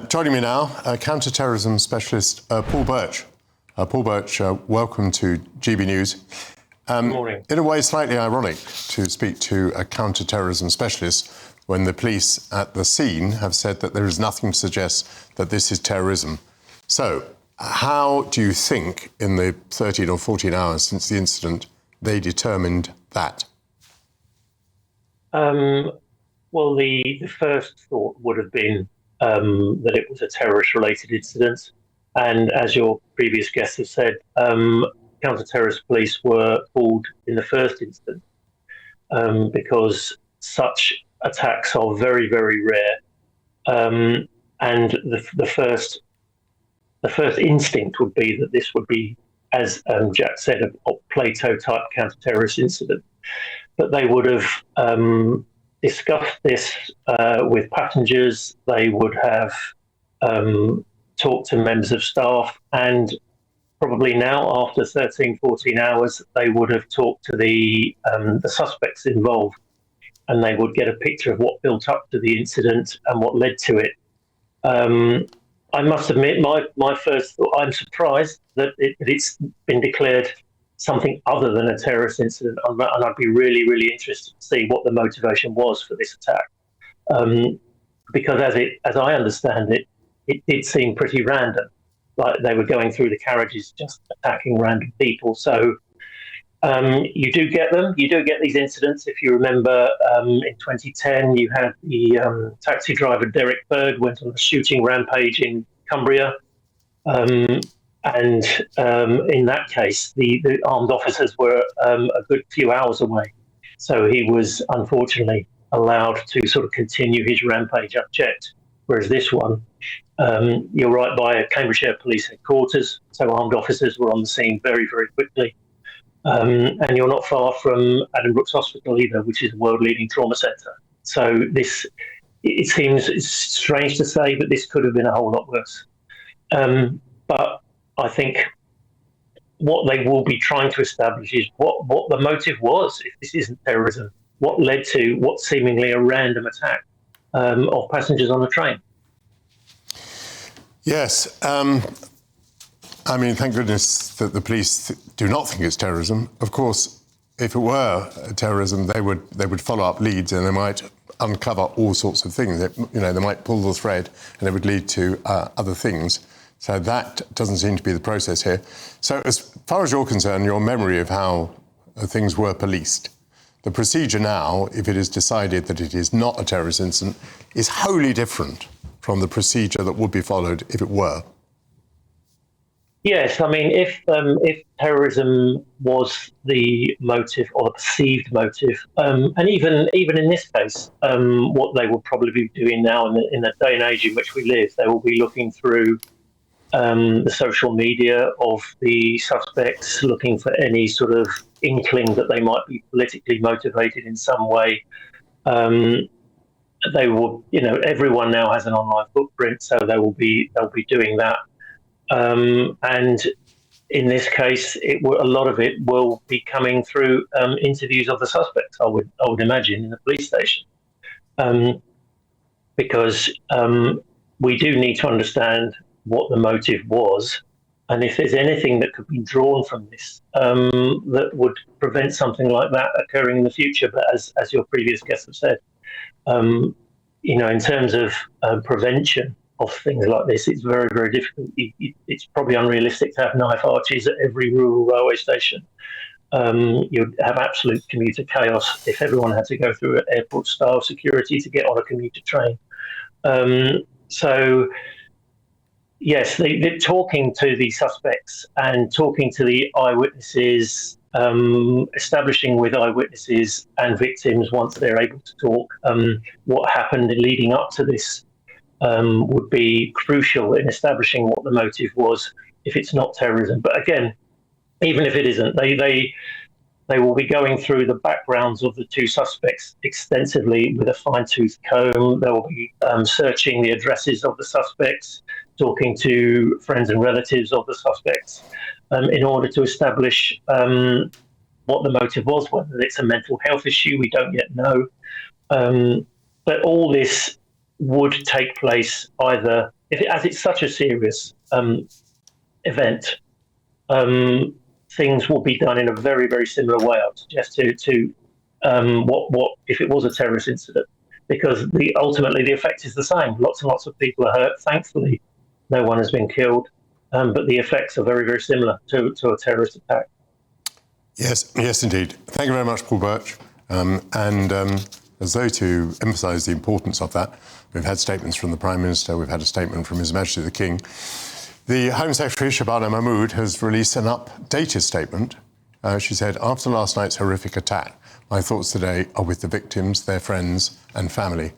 Joining me now, counter-terrorism specialist Paul Birch. Paul Birch, welcome to GB News. Good morning. In a way, slightly ironic to speak to a counter-terrorism specialist when the police at the scene have said that there is nothing to suggest that this is terrorism. So, how do you think, in the 13 or 14 hours since the incident, they determined that? Well, the first thought would have been that it was a terrorist-related incident. And as your previous guests have said, counter-terrorist police were called in the first instance because such attacks are very, very rare. And the first instinct would be that this would be, as Jack said, a Plato-type counter-terrorist incident. But they would have discussed this with passengers. They would have talked to members of staff, and probably now, after 13, 14 hours, they would have talked to the suspects involved, and they would get a picture of what built up to the incident and what led to it. I must admit, my first thought, I'm surprised that it's been declared something other than a terrorist incident, and I'd be really, really interested to see what the motivation was for this attack. Because as I understand it, it did seem pretty random, like they were going through the carriages just attacking random people. So you do get them. You do get these incidents. If you remember, in 2010, you had the taxi driver Derek Bird went on a shooting rampage in Cumbria. And in that case, the armed officers were a good few hours away. So he was unfortunately allowed to sort of continue his rampage unchecked. Whereas this one, you're right by Cambridgeshire police headquarters. So armed officers were on the scene very, very quickly. And you're not far from Addenbrooke's Hospital either, which is a world-leading trauma centre. So it seems it's strange to say, but this could have been a whole lot worse. But I think what they will be trying to establish is what the motive was, if this isn't terrorism. What led to what seemingly a random attack of passengers on the train? Yes. I mean, thank goodness that the police do not think it's terrorism. Of course, if it were terrorism, they would follow up leads and they might uncover all sorts of things. They might pull the thread and it would lead to other things. So that doesn't seem to be the process here. So as far as you're concerned, your memory of how things were policed, the procedure now, if it is decided that it is not a terrorist incident, is wholly different from the procedure that would be followed if it were. Yes, I mean, if terrorism was the motive or the perceived motive, and even in this case, what they will probably be doing now in the day and age in which we live, they will be looking through the social media of the suspects, looking for any sort of inkling that they might be politically motivated in some way. They will, everyone now has an online footprint, so they'll be doing that. And in this case, a lot of it will be coming through interviews of the suspects. I would imagine in the police station, because we do need to understand what the motive was, and if there's anything that could be drawn from this that would prevent something like that occurring in the future. But as your previous guests have said, in terms of prevention of things like this, it's very, very difficult. It's probably unrealistic to have knife arches at every rural railway station. You'd have absolute commuter chaos if everyone had to go through airport-style security to get on a commuter train. So, yes, they're talking to the suspects and talking to the eyewitnesses, establishing with eyewitnesses and victims once they're able to talk what happened leading up to this would be crucial in establishing what the motive was if it's not terrorism. But again, even if it isn't, they will be going through the backgrounds of the two suspects extensively with a fine-tooth comb. They will be searching the addresses of the suspects, talking to friends and relatives of the suspects in order to establish what the motive was. Whether it's a mental health issue, we don't yet know. But all this would take place either, as it's such a serious event, things will be done in a very, very similar way, I would suggest, to what if it was a terrorist incident, because ultimately the effect is the same. Lots and lots of people are hurt. Thankfully, no one has been killed, but the effects are very, very similar to a terrorist attack. Yes, indeed. Thank you very much, Paul Birch. As though to emphasise the importance of that, we've had statements from the Prime Minister, we've had a statement from His Majesty the King. The Home Secretary, Shabana Mahmood, has released an updated statement. She said, after last night's horrific attack, my thoughts today are with the victims, their friends and family.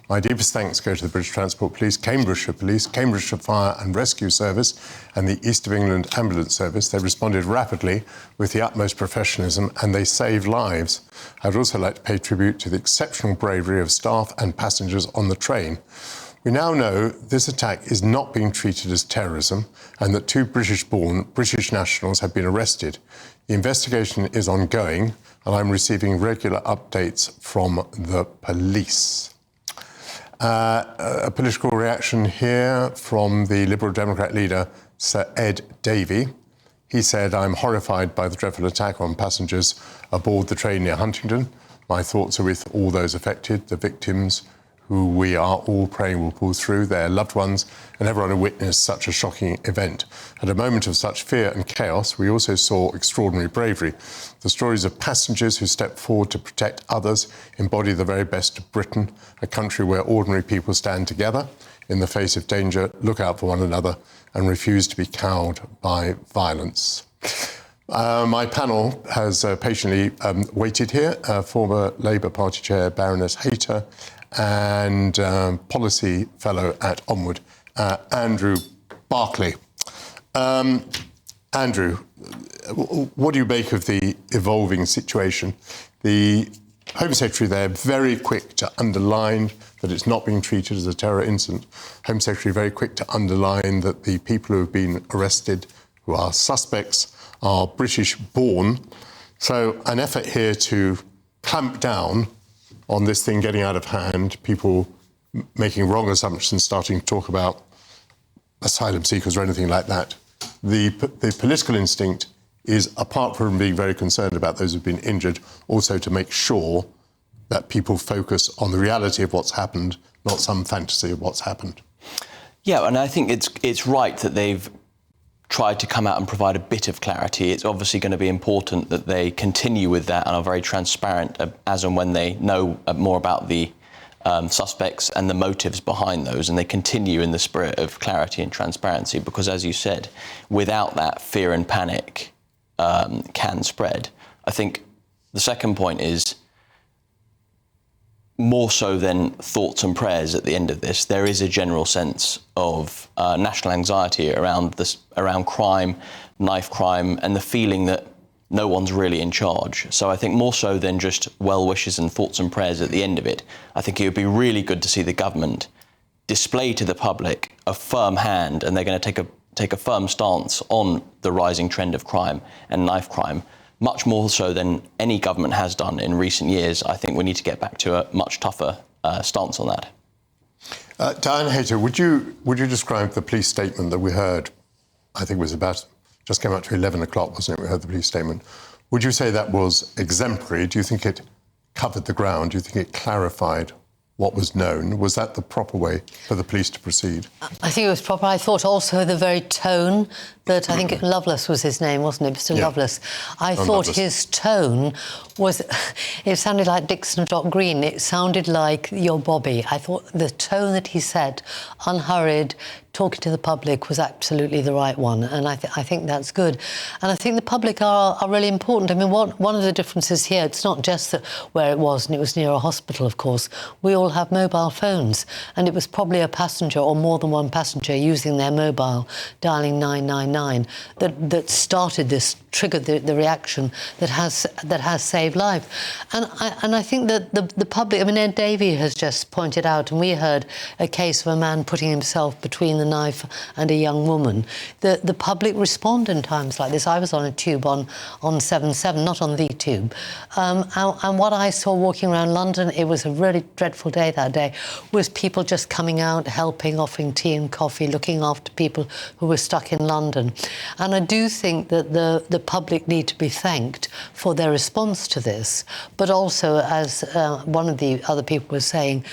My deepest thanks go to the British Transport Police, Cambridgeshire Police, Cambridgeshire Fire and Rescue Service and the East of England Ambulance Service. They responded rapidly with the utmost professionalism and they saved lives. I'd also like to pay tribute to the exceptional bravery of staff and passengers on the train. We now know this attack is not being treated as terrorism and that 2 British-born British nationals have been arrested. The investigation is ongoing and I'm receiving regular updates from the police. A political reaction here from the Liberal Democrat leader, Sir Ed Davey. He said, I'm horrified by the dreadful attack on passengers aboard the train near Huntingdon. My thoughts are with all those affected, the victims, who we are all praying will pull through, their loved ones, and everyone who witnessed such a shocking event. At a moment of such fear and chaos, we also saw extraordinary bravery. The stories of passengers who stepped forward to protect others embody the very best of Britain, a country where ordinary people stand together in the face of danger, look out for one another, and refuse to be cowed by violence. My panel has patiently waited here. Former Labour Party Chair Baroness Hayter and Policy Fellow at Onward, Andrew Barclay. Andrew, what do you make of the evolving situation? The Home Secretary there, very quick to underline that it's not being treated as a terror incident. Home Secretary very quick to underline that the people who have been arrested, who are suspects, are British-born. So an effort here to clamp down on this thing getting out of hand, people making wrong assumptions, starting to talk about asylum seekers or anything like that. The political instinct is, apart from being very concerned about those who've been injured, also to make sure that people focus on the reality of what's happened, not some fantasy of what's happened. Yeah, and I think it's right that they've tried to come out and provide a bit of clarity. It's obviously going to be important that they continue with that and are very transparent as and when they know more about the suspects and the motives behind those, and they continue in the spirit of clarity and transparency, because, as you said, without that, fear and panic can spread. I think the second point is, more so than thoughts and prayers at the end of this, there is a general sense of national anxiety around crime, knife crime, and the feeling that no one's really in charge. So I think more so than just well wishes and thoughts and prayers at the end of it, I think it would be really good to see the government display to the public a firm hand, and they're going to take a firm stance on the rising trend of crime and knife crime. Much more so than any government has done in recent years. I think we need to get back to a much tougher stance on that. Diane Hayter, would you describe the police statement that we heard? I think it was just came out to 11 o'clock, wasn't it? We heard the police statement. Would you say that was exemplary? Do you think it covered the ground? Do you think it clarified what was known? Was that the proper way for the police to proceed? I think it was proper. I thought also the very tone that, I think Lovelace was his name, wasn't it? Mr. Yeah. Lovelace. I thought Lovelace. His tone was, it sounded like Dixon Dock Green. It sounded like your Bobby. I thought the tone that he said, unhurried, talking to the public, was absolutely the right one, and I think that's good. And I think the public are really important. I mean, one of the differences here, it's not just that where it was, and it was near a hospital, of course. We all have mobile phones, and it was probably a passenger or more than one passenger using their mobile, dialing 999, that started this triggered the reaction that has saved life. And I think that the public, I mean, Ed Davey has just pointed out, and we heard a case of a man putting himself between the knife and a young woman. The public respond in times like this. I was on a tube on 7/7, not on the tube. And what I saw walking around London, it was a really dreadful day that day, was people just coming out, helping, offering tea and coffee, looking after people who were stuck in London. And I do think that the public need to be thanked for their response to this, but also, as one of the other people was saying,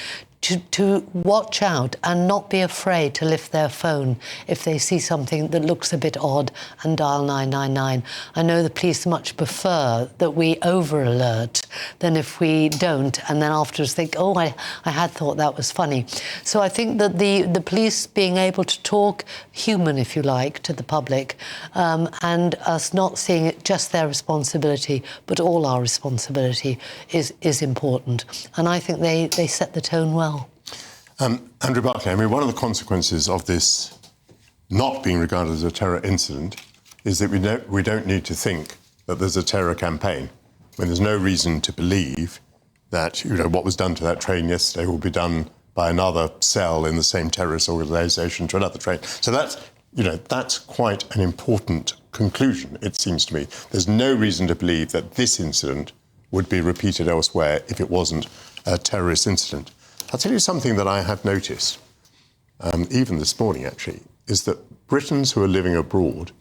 to watch out and not be afraid to lift their phone if they see something that looks a bit odd and dial 999. I know the police much prefer that we over-alert than if we don't and then afterwards think, oh, I had thought that was funny. So I think that the police being able to talk human, if you like, to the public and us not seeing it just their responsibility but all our responsibility is important. And I think they set the tone well. Andrew Barclay, I mean, one of the consequences of this not being regarded as a terror incident is that we don't need to think that there's a terror campaign, when there's no reason to believe that, you know, what was done to that train yesterday will be done by another cell in the same terrorist organisation to another train. So that's quite an important conclusion, it seems to me. There's no reason to believe that this incident would be repeated elsewhere if it wasn't a terrorist incident. I'll tell you something that I have noticed, even this morning actually, is that Britons who are living abroad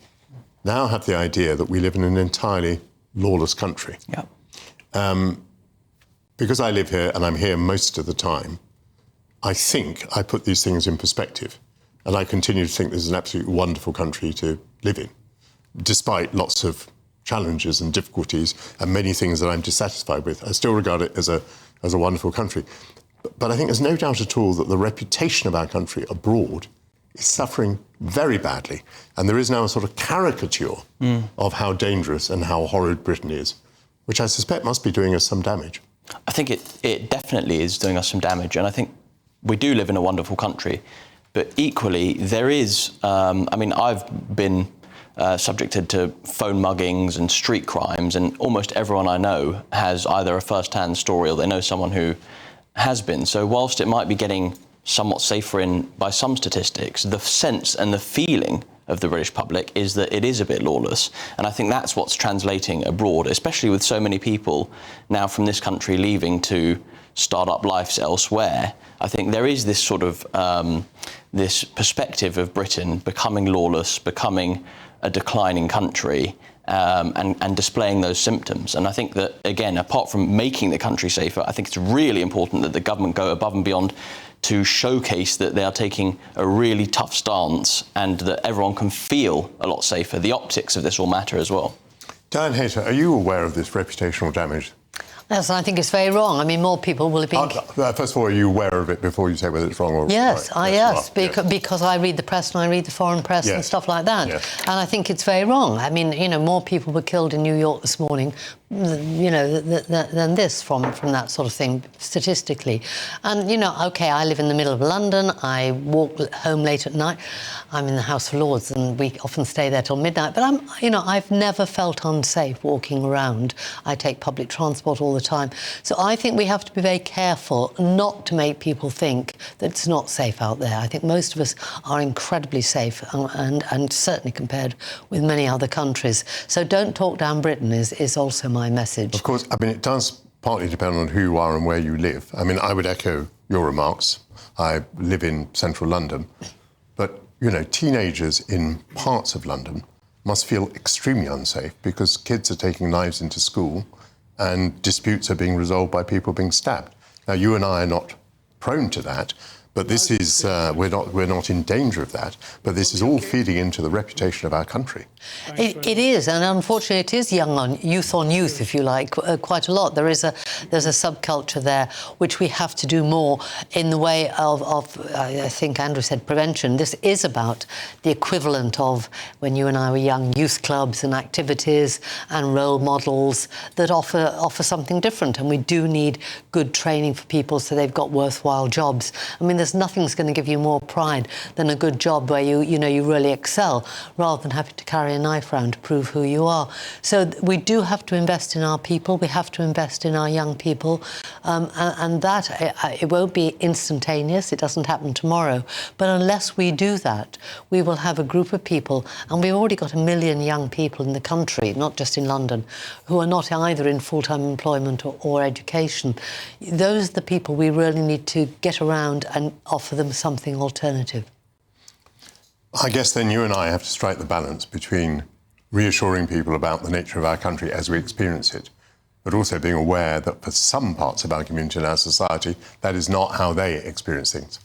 now have the idea that we live in an entirely lawless country. Yeah. Because I live here and I'm here most of the time, I think I put these things in perspective, and I continue to think this is an absolutely wonderful country to live in, despite lots of challenges and difficulties and many things that I'm dissatisfied with. I still regard it as a wonderful country. But I think there's no doubt at all that the reputation of our country abroad is suffering very badly. And there is now a sort of caricature of how dangerous and how horrid Britain is, which I suspect must be doing us some damage. I think it definitely is doing us some damage. And I think we do live in a wonderful country. But equally, there is, I've been subjected to phone muggings and street crimes, and almost everyone I know has either a first-hand story or they know someone who has been. So whilst it might be getting somewhat safer in by some statistics, the sense and the feeling of the British public is that it is a bit lawless. And I think that's what's translating abroad, especially with so many people now from this country leaving to start up lives elsewhere. I think there is this sort of this perspective of Britain becoming lawless, becoming a declining country, and displaying those symptoms. And I think that, again, apart from making the country safer, I think it's really important that the government go above and beyond to showcase that they are taking a really tough stance and that everyone can feel a lot safer. The optics of this all matter as well. Diane Hayter, are you aware of this reputational damage? Yes, I think it's very wrong. I mean, more people will have been... First of all, are you aware of it before you say whether it's wrong or yes, right? Yes, because I read the press and I read the foreign press and stuff like that. Yes. And I think it's very wrong. I mean, you know, more people were killed in New York this morning, you know, than this from that sort of thing, statistically. And, you know, OK, I live in the middle of London. I walk home late at night. I'm in the House of Lords and we often stay there till midnight. But I've never felt unsafe walking around. I take public transport all the time. So I think we have to be very careful not to make people think that it's not safe out there. I think most of us are incredibly safe and certainly compared with many other countries. So don't talk down Britain is also my message. Of course, I mean, it does partly depend on who you are and where you live. I mean, I would echo your remarks. I live in central London. But, you know, teenagers in parts of London must feel extremely unsafe because kids are taking knives into school and disputes are being resolved by people being stabbed. Now, you and I are not prone to that, but this is, we're not in danger of that, but this is all feeding into the reputation of our country. It is, and unfortunately it is youth on youth, if you like, quite a lot. There's a subculture there which we have to do more in the way of I think Andrew said, prevention. This is about the equivalent of when you and I were young, youth clubs and activities and role models that offer something different, and we do need good training for people so they've got worthwhile jobs. I mean, there's nothing's going to give you more pride than a good job where you really excel, rather than having to carry a knife around to prove who you are. So we do have to invest in our people. We have to invest in our young people, and that it won't be instantaneous. It doesn't happen tomorrow. But unless we do that, we will have a group of people, and we've already got 1 million young people in the country, not just in London, who are not either in full-time employment or education. Those are the people we really need to get around and offer them something alternative. I guess then you and I have to strike the balance between reassuring people about the nature of our country as we experience it, but also being aware that for some parts of our community and our society, that is not how they experience things.